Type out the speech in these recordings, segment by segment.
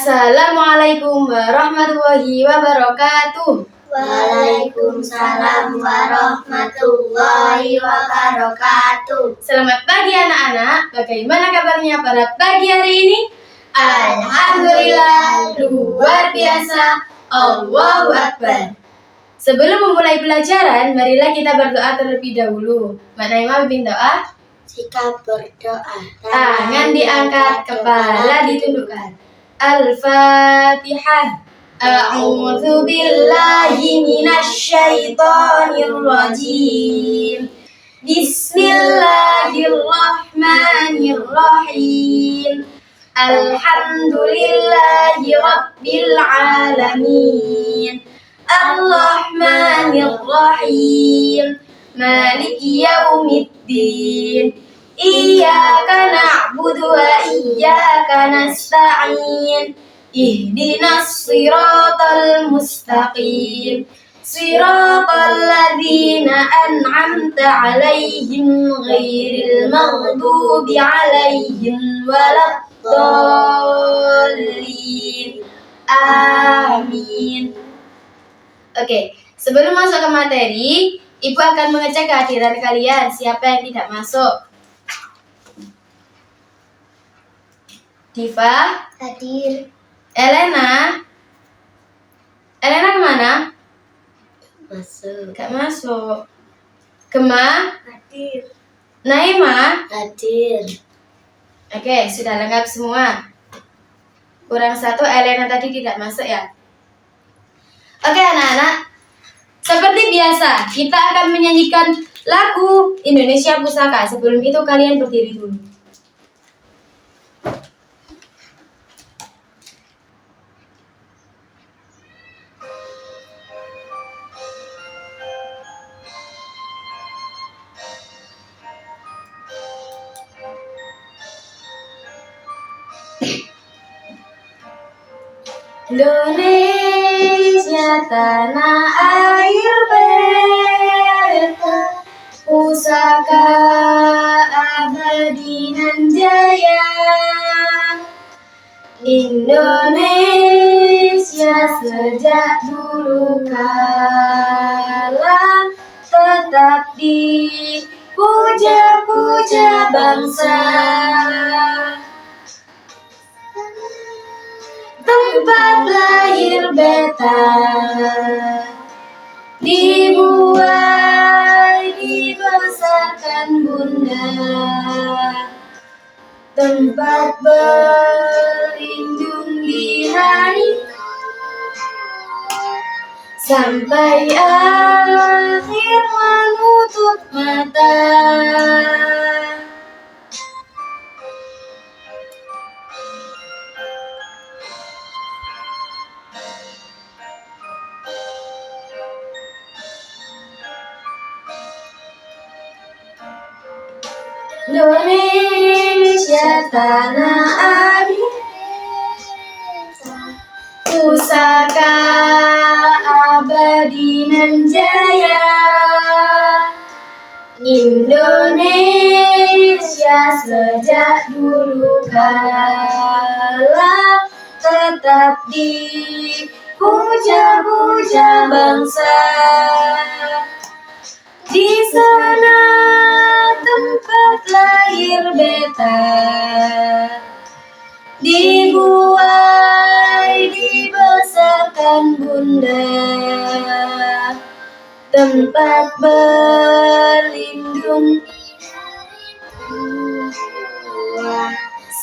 Assalamualaikum warahmatullahi wabarakatuh. Waalaikumsalam warahmatullahi wabarakatuh. Selamat pagi anak-anak. Bagaimana kabarnya pada pagi hari ini? Alhamdulillah, luar biasa. Allahu Akbar. Sebelum memulai pelajaran, marilah kita berdoa terlebih dahulu. Mak Naimah bimbing doa. Sikap berdoa. Tangan diangkat, kepala ditundukkan. Al-Fatihah. A'udzu billahi minasyaitonir rajim. Bismillahirrahmanirrahim. Alhamdulillahi rabbil alamin. Ar-Rahmanir-Rahim. Maliki yaumiddin. Iyyaka na'budu wa iyyaka nasta'in. Ihdinas siratal mustaqim. Siratal ladzina an'amta 'alaihim ghairil maghdubi alaihim waladdallin. Amin. Oke, sebelum masuk ke materi, Ibu akan mengecek kehadiran kalian. Siapa yang tidak masuk? Diva? Hadir. Elena? Elena kemana? Masuk. Gak masuk. Gema? Hadir. Naima? Hadir. Oke, sudah lengkap semua. Kurang satu, Elena tadi tidak masuk ya. Oke anak-anak, seperti biasa kita akan menyanyikan lagu Indonesia Pusaka. Sebelum itu kalian berdiri dulu. Indonesia tanah air beta, pusaka abadi nan jaya. Indonesia sejak dulu kala tetap dipuja-puja bangsa. Tempat lahir beta, dibuai dibesarkan bunda, tempat berlindung di hari sampai akhir menutup mata. Indonesia tanah air, pusaka abadi nan jaya. Indonesia sejak dulu kala tetap dipuja-puja bangsa. Di sana tempat lahir beta, dibuai dibesarkan bunda, tempat berlindung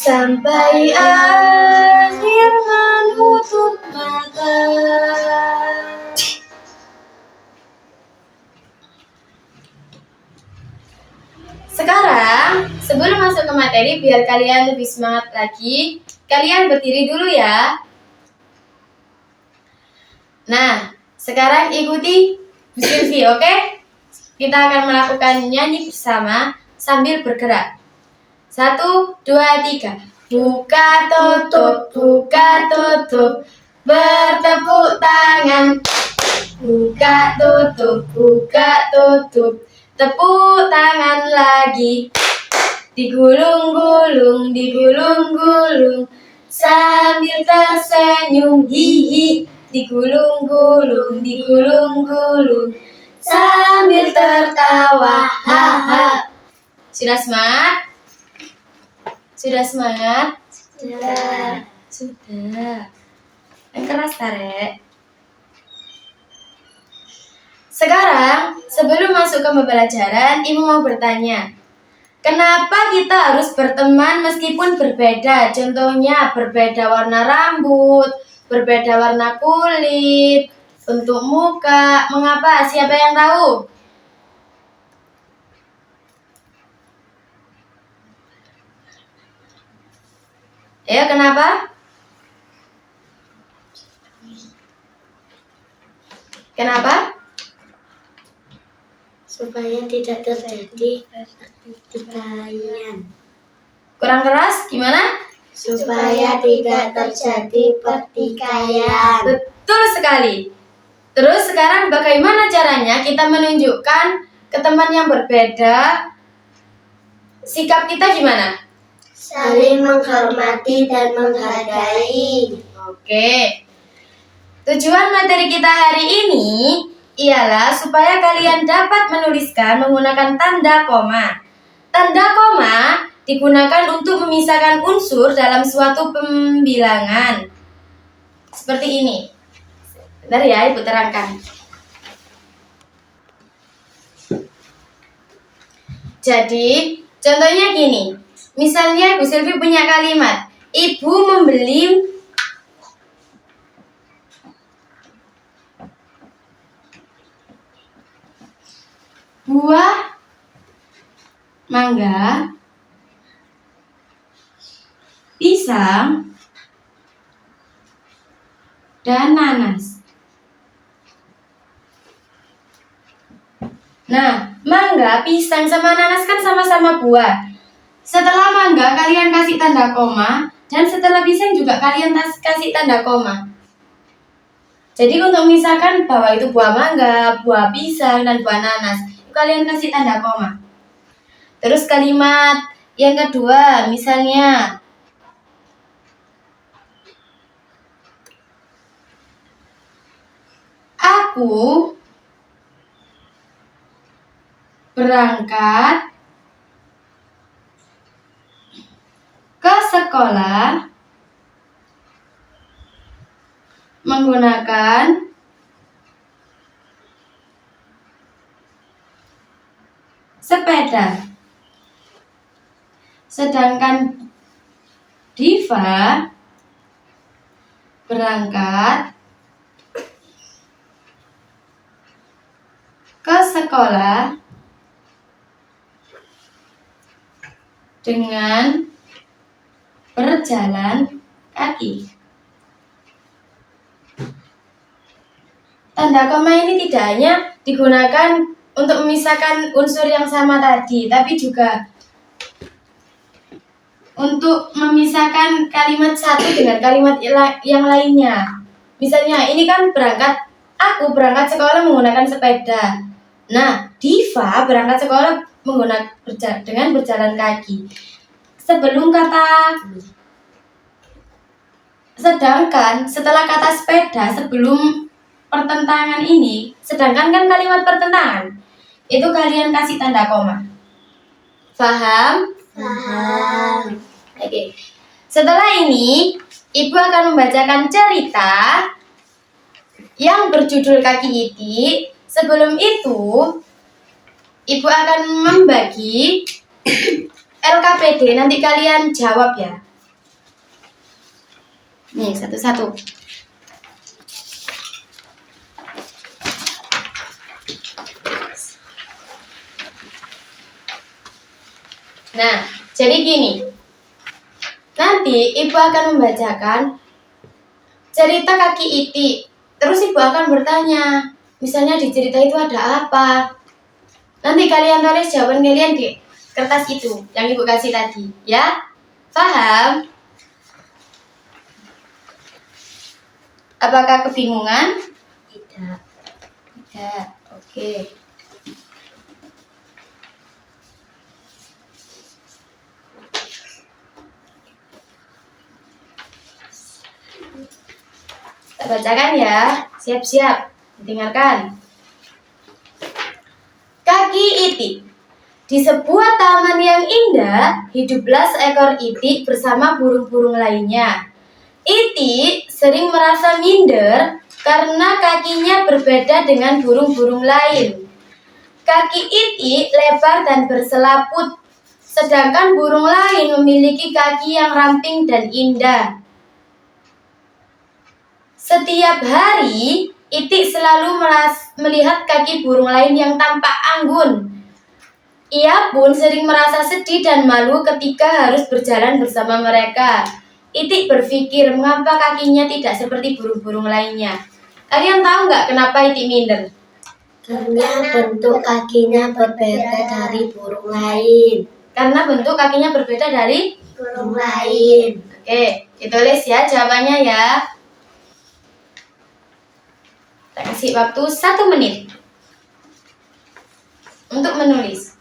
sampai akhir menutup mata. Sekarang, sebelum masuk ke materi, biar kalian lebih semangat lagi, kalian berdiri dulu ya. Nah, sekarang ikuti Bu Sylvie, oke? Kita akan melakukan nyanyi bersama sambil bergerak. 1, 2, 3. Buka tutup, bertepuk tangan. Buka tutup, tepuk tangan lagi. Digulung-gulung, sambil tersenyum hihi, digulung-gulung, digulung-gulung, sambil tertawa haha. Sudah semangat? Sudah semangat? Sudah. Sudah. Yang keras tarik. Sekarang, sebelum masuk ke pembelajaran, Ibu mau bertanya. Kenapa kita harus berteman meskipun berbeda? Contohnya berbeda warna rambut, berbeda warna kulit, bentuk muka. Mengapa? Siapa yang tahu? Ya, kenapa? Kenapa? Supaya tidak terjadi pertikaian. Kurang keras? Gimana? Supaya tidak terjadi pertikaian. Betul sekali. Terus sekarang bagaimana caranya kita menunjukkan ke teman yang berbeda sikap kita gimana? Saling menghormati dan menghargai. Oke. Tujuan materi kita hari ini ialah supaya kalian dapat menuliskan menggunakan tanda koma. Tanda koma digunakan untuk memisahkan unsur dalam suatu pembilangan. Seperti ini. Bentar ya, Ibu terangkan. Jadi, contohnya gini. Misalnya Ibu Silvi punya kalimat, Ibu membeli buah mangga, pisang, dan nanas. Nah, mangga, pisang, sama nanas kan sama-sama buah. Setelah mangga kalian kasih tanda koma, dan setelah pisang juga kalian kasih tanda koma. Jadi untuk misalkan bahwa itu buah mangga, buah pisang, dan buah nanas, kalian kasih tanda koma. Terus kalimat yang kedua, misalnya aku berangkat ke sekolah menggunakan sepeda. Sedangkan Diva berangkat ke sekolah dengan berjalan kaki. Tanda koma ini tidak hanya digunakan untuk memisahkan unsur yang sama tadi, tapi juga untuk memisahkan kalimat satu dengan kalimat yang lainnya. Misalnya, ini kan aku berangkat sekolah menggunakan sepeda. Nah, Diva berangkat sekolah dengan berjalan kaki. Sedangkan setelah kata sepeda, sebelum pertentangan ini, sedangkan kan kalimat pertentangan, itu kalian kasih tanda koma. Paham? Paham. Oke. Setelah ini, Ibu akan membacakan cerita yang berjudul Kaki Itik. Sebelum itu, Ibu akan membagi LKPD. Nanti kalian jawab ya. Nih, satu-satu. Nah, jadi gini. Nanti Ibu akan membacakan cerita Kaki Itik. Terus Ibu akan bertanya, misalnya di cerita itu ada apa? Nanti kalian tulis jawaban kalian di kertas itu yang Ibu kasih tadi, ya? Paham? Apakah kebingungan? Tidak. Tidak. Oke. Tak bacakan ya. Siap-siap. Dengarkan. Kaki itik. Di sebuah taman yang indah, hiduplah seekor itik bersama burung-burung lainnya. Itik sering merasa minder karena kakinya berbeda dengan burung-burung lain. Kaki itik lebar dan berselaput, sedangkan burung lain memiliki kaki yang ramping dan indah. Setiap hari, itik selalu melihat kaki burung lain yang tampak anggun. Ia pun sering merasa sedih dan malu ketika harus berjalan bersama mereka. Itik berpikir mengapa kakinya tidak seperti burung-burung lainnya. Kalian tahu nggak kenapa itik minder? Karena bentuk kakinya berbeda dari burung lain. Karena bentuk kakinya berbeda dari Burung lain. Oke, ditulis ya jawabannya ya. Kita kasih waktu 1 menit untuk menulis.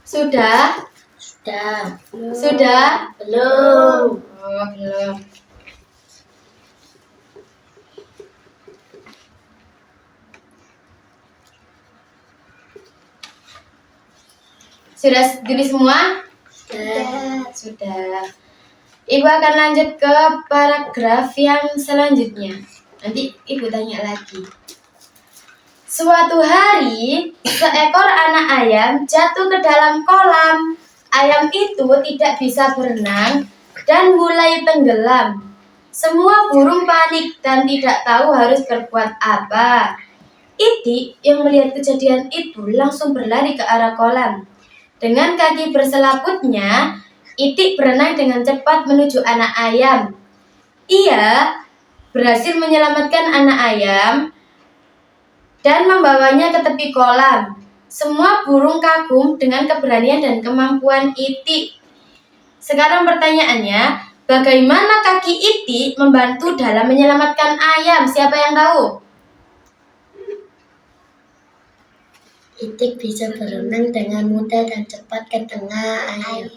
Sudah? Sudah. Sudah? Belum. Oh, belum. Sudah tulis semua? Sudah. Sudah. Ibu akan lanjut ke paragraf yang selanjutnya. Nanti ibu tanya lagi. Suatu hari, seekor anak ayam jatuh ke dalam kolam. Ayam itu tidak bisa berenang dan mulai tenggelam. Semua burung panik dan tidak tahu harus berbuat apa. Itik yang melihat kejadian itu langsung berlari ke arah kolam. Dengan kaki berselaputnya, Itik berenang dengan cepat menuju anak ayam. Ia berhasil menyelamatkan anak ayam dan membawanya ke tepi kolam. Semua burung kagum dengan keberanian dan kemampuan Itik. Sekarang pertanyaannya, bagaimana kaki Itik membantu dalam menyelamatkan ayam? Siapa yang tahu? Itik bisa berenang dengan mudah dan cepat ke tengah air.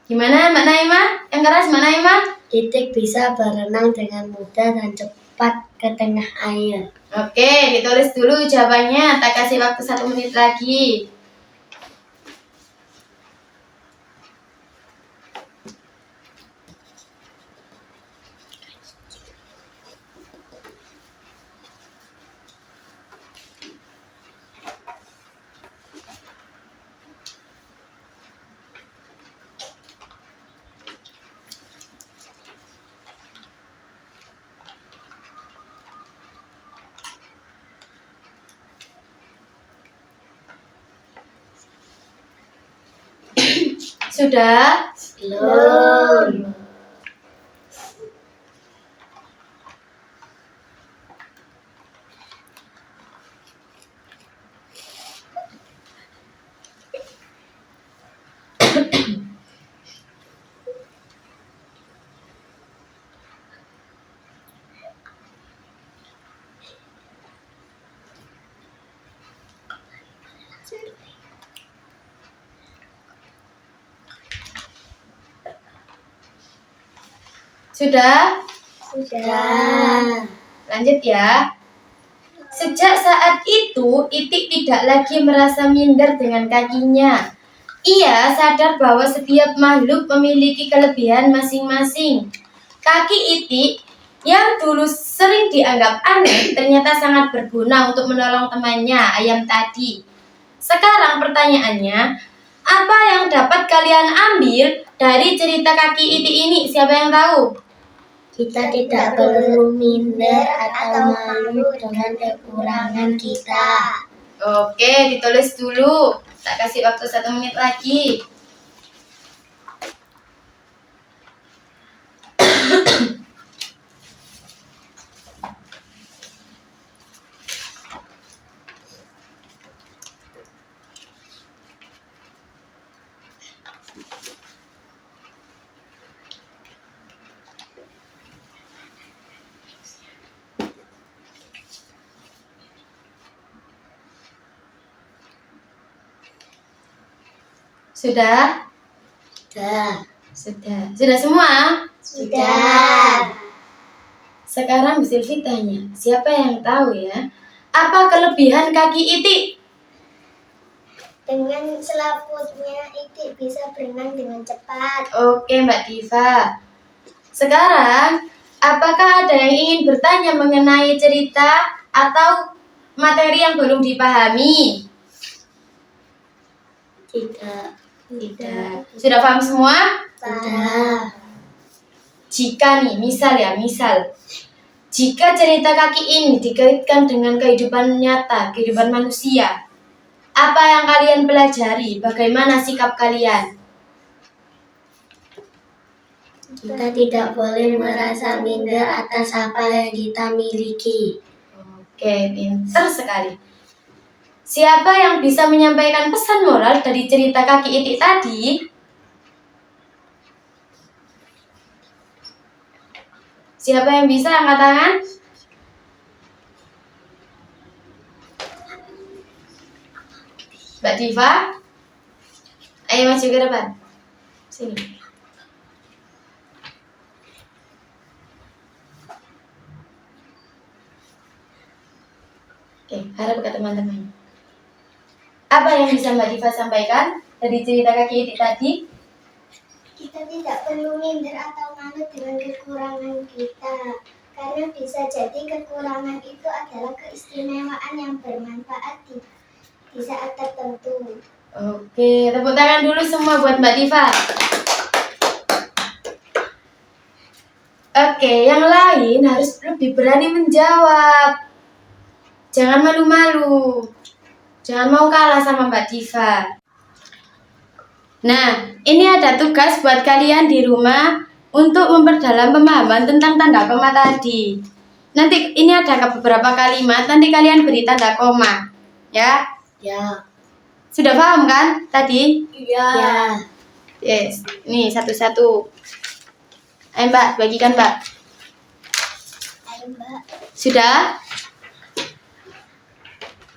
Gimana Mbak Naima? Yang keras Mbak Naima? Itik bisa berenang dengan mudah dan cepat ke tengah air. Oke, ditulis dulu jawabannya. Tak kasih waktu 1 menit lagi. Sudah? Belum. Sudah? Sudah. Lanjut ya. Sejak saat itu, Itik tidak lagi merasa minder dengan kakinya. Ia sadar bahwa setiap makhluk memiliki kelebihan masing-masing. Kaki Itik yang dulu sering dianggap aneh ternyata sangat berguna untuk menolong temannya, ayam tadi. Sekarang pertanyaannya, apa yang dapat kalian ambil dari cerita kaki Itik ini? Siapa yang tahu? Kita tidak perlu minder atau malu dengan kekurangan kita. Oke, ditulis dulu. Tak kasih waktu 1 menit lagi. Sudah? Sudah. Sudah. Sudah semua? Sudah. Sekarang Bu Silvi tanya, siapa yang tahu ya? Apa kelebihan kaki itik? Dengan selaputnya Itik bisa berenang dengan cepat. Oke Mbak Diva. Sekarang, apakah ada yang ingin bertanya mengenai cerita atau materi yang belum dipahami? Tidak. Tidak. Sudah paham semua? Sudah. Jika nih, misal. Jika cerita kaki ini dikaitkan dengan kehidupan nyata, kehidupan manusia, apa yang kalian pelajari? Bagaimana sikap kalian? Kita tidak boleh merasa minder atas apa yang kita miliki. Oke, pintar sekali. Siapa yang bisa menyampaikan pesan moral dari cerita kaki itik tadi? Siapa yang bisa angkat tangan? Mbak Diva? Ayo maju ke depan. Sini. Oke, harap ke teman-teman. Apa yang bisa Mbak Diva sampaikan dari cerita kaki itik tadi? Kita tidak perlu minder atau malu dengan kekurangan kita. Karena bisa jadi kekurangan itu adalah keistimewaan yang bermanfaat di saat tertentu. Oke, tepuk tangan dulu semua buat Mbak Diva. Oke, yang lain harus lebih berani menjawab. Jangan malu-malu. Jangan mau kalah sama Mbak Diva. Nah, ini ada tugas buat kalian di rumah untuk memperdalam pemahaman tentang tanda koma tadi. Nanti ini ada beberapa kalimat, nanti kalian beri tanda koma. Ya? Ya. Sudah paham kan tadi? Ya. Yes. Nih, satu-satu. Ayo Mbak, bagikan Mbak. Ayo Mbak. Sudah?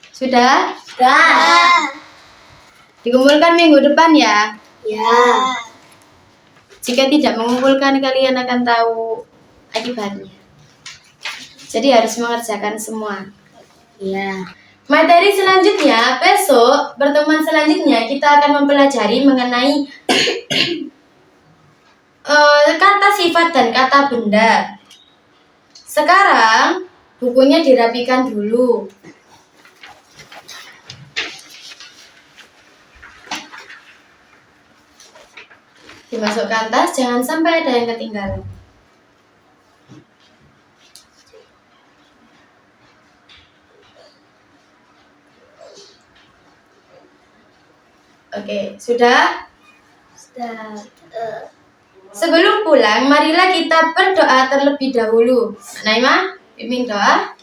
Sudah? Sudah. Dikumpulkan minggu depan ya. Ya. Jika tidak mengumpulkan, kalian akan tahu akibatnya. Jadi harus mengerjakan semua. Ya. Materi selanjutnya, besok pertemuan selanjutnya kita akan mempelajari mengenai kata sifat dan kata benda. Sekarang bukunya dirapikan dulu. Dimasukkan tas, jangan sampai ada yang ketinggalan. Oke, sudah? Sudah. Sebelum pulang, marilah kita berdoa terlebih dahulu. Naimah, pimpin doa.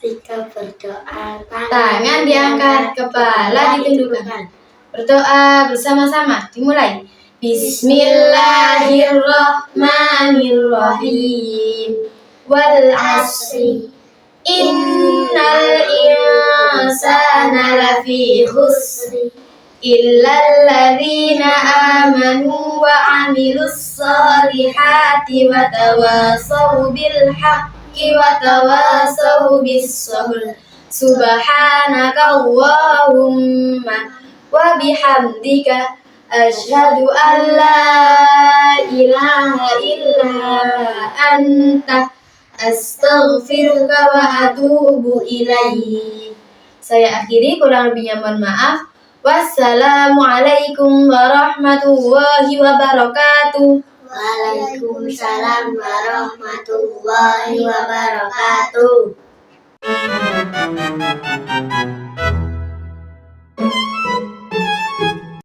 Jika berdoa, Tangan diangkat, kepala ditundukkan. Berdoa bersama-sama, dimulai. Bismillahirrahmanirrahim. Wal asri. Innal insana lafi khusri. Illal ladzina amanu wa 'amilus solihati wa tawasaw bil haqqi wa tawasaw bis sabr. Subhanaka Allahumma wa bihamdika asyhadu an la ilaha illa anta astaghfiruka wa atubu ilaik. Saya akhiri, kurang lebihnya mohon maaf. Wassalamualaikum warahmatullahi wabarakatuh. Waalaikumsalam warahmatullahi wabarakatuh.